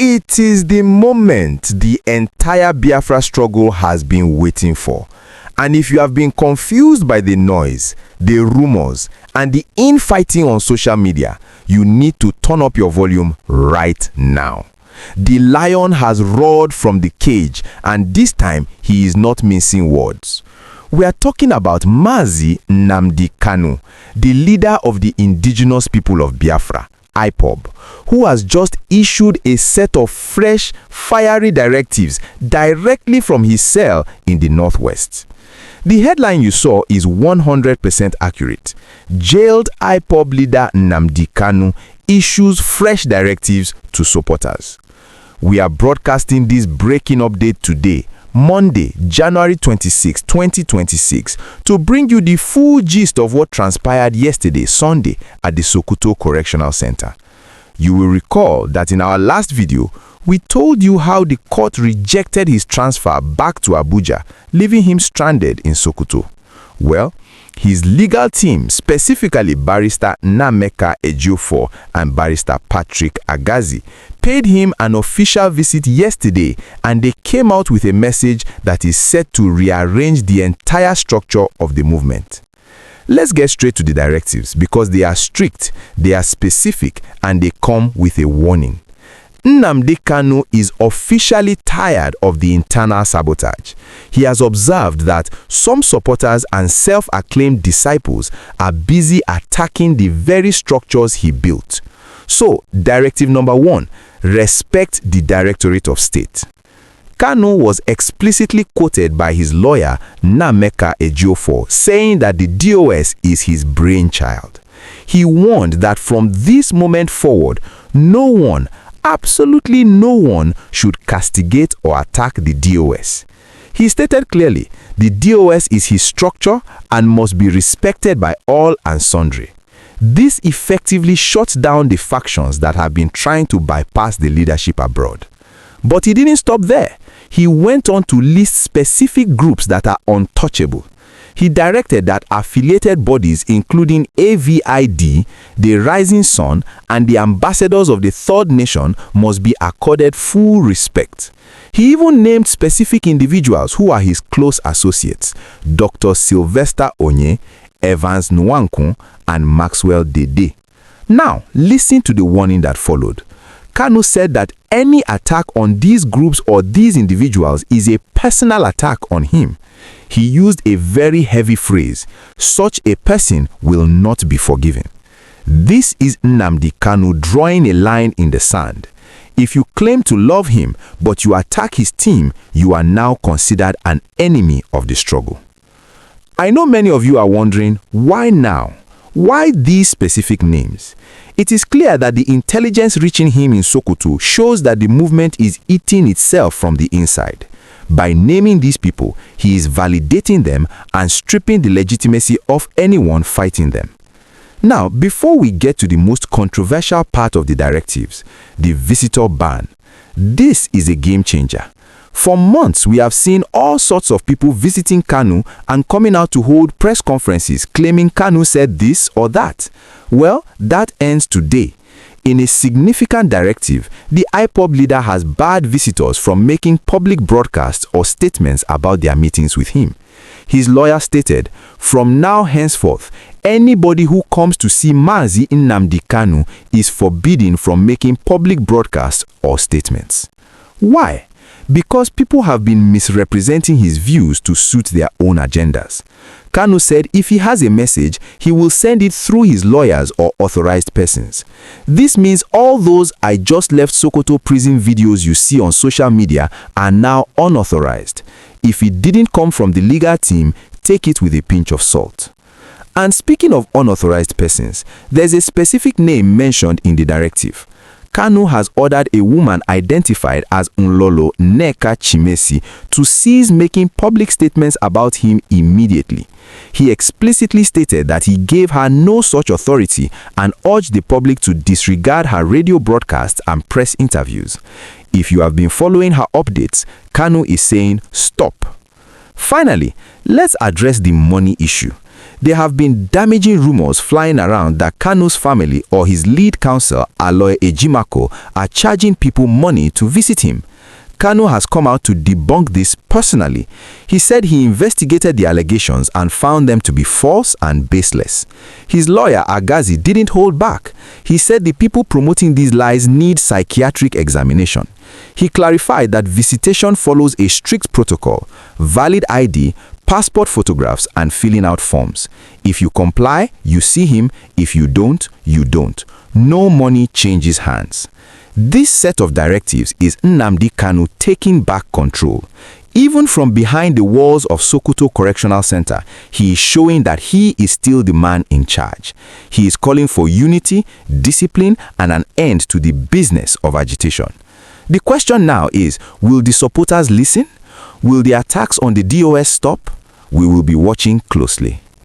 It is the moment the entire Biafra struggle has been waiting for. And if you have been confused by the noise, the rumors, and the infighting on social media, you need to turn up your volume right now. The lion has roared from the cage, and this time he is not mincing words. We are talking about Mazi Nnamdi Kanu, the leader of the indigenous people of Biafra, IPOB, who has just issued a set of fresh, fiery directives directly from his cell in the northwest. The headline you saw is 100% accurate. Jailed IPOB leader Nnamdi Kanu issues fresh directives to supporters. We are broadcasting this breaking update today, Monday, January 26, 2026, to bring you the full gist of what transpired yesterday, Sunday, at the Sokoto Correctional Centre. You will recall that in our last video, we told you how the court rejected his transfer back to Abuja, leaving him stranded in Sokoto. Well, his legal team, specifically Barrister Nneka Ejiofor and Barrister Patrick Agazi, paid him an official visit yesterday, and they came out with a message that is set to rearrange the entire structure of the movement. Let's get straight to the directives because they are strict, they are specific, and they come with a warning. Nnamdi Kanu is officially tired of the internal sabotage. He has observed that some supporters and self-acclaimed disciples are busy attacking the very structures he built. So, directive number 1, respect the Directorate of State. Kanu was explicitly quoted by his lawyer, nneka ejiofor, saying that the DOS is his brainchild. He warned that from this moment forward, no one, absolutely no one, should castigate or attack the DOS. He stated clearly, the DOS is his structure and must be respected by all and sundry. This effectively shuts down the factions that have been trying to bypass the leadership abroad. But he didn't stop there. He went on to list specific groups that are untouchable. He directed that affiliated bodies including AVID, the Rising Sun, and the ambassadors of the Third Nation must be accorded full respect. He even named specific individuals who are his close associates, Dr. Sylvester Onye, Evans Nwankwo, and Maxwell Dede. Now, listen to the warning that followed. Kanu said that any attack on these groups or these individuals is a personal attack on him. He used a very heavy phrase, such a person will not be forgiven. This is Nnamdi Kanu drawing a line in the sand. If you claim to love him, but you attack his team, you are now considered an enemy of the struggle. I know many of you are wondering, why now? Why these specific names? It is clear that the intelligence reaching him in Sokoto shows that the movement is eating itself from the inside. By naming these people, he is validating them and stripping the legitimacy of anyone fighting them. Now, before we get to the most controversial part of the directives, the visitor ban, this is a game changer. For months, we have seen all sorts of people visiting Kanu and coming out to hold press conferences claiming Kanu said this or that. Well, that ends today. In a significant directive, the IPOB leader has barred visitors from making public broadcasts or statements about their meetings with him. His lawyer stated, from now henceforth, anybody who comes to see Mazi Nnamdi Kanu is forbidden from making public broadcasts or statements. Why? Because people have been misrepresenting his views to suit their own agendas. Kanu said if he has a message, he will send it through his lawyers or authorized persons. This means all those I just left Sokoto prison videos you see on social media are now unauthorized. If it didn't come from the legal team, take it with a pinch of salt. And speaking of unauthorized persons, there's a specific name mentioned in the directive. Kanu has ordered a woman identified as lolo nneka chimezie to cease making public statements about him immediately. He explicitly stated that he gave her no such authority and urged the public to disregard her radio broadcasts and press interviews. If you have been following her updates, Kanu is saying stop. Finally, let's address the money issue. There have been damaging rumors flying around that Kanu's family or his lead counsel, Aloy Ejimakor, are charging people money to visit him. Kanu has come out to debunk this personally. He said he investigated the allegations and found them to be false and baseless. His lawyer, Agazi, didn't hold back. He said the people promoting these lies need psychiatric examination. He clarified that visitation follows a strict protocol, valid ID, passport photographs, and filling out forms. If you comply, you see him. If you don't, you don't. No money changes hands. This set of directives is Nnamdi Kanu taking back control. Even from behind the walls of Sokoto Correctional Centre, he is showing that he is still the man in charge. He is calling for unity, discipline, and an end to the business of agitation. The question now is, will the supporters listen? Will the attacks on the DOS stop? We will be watching closely.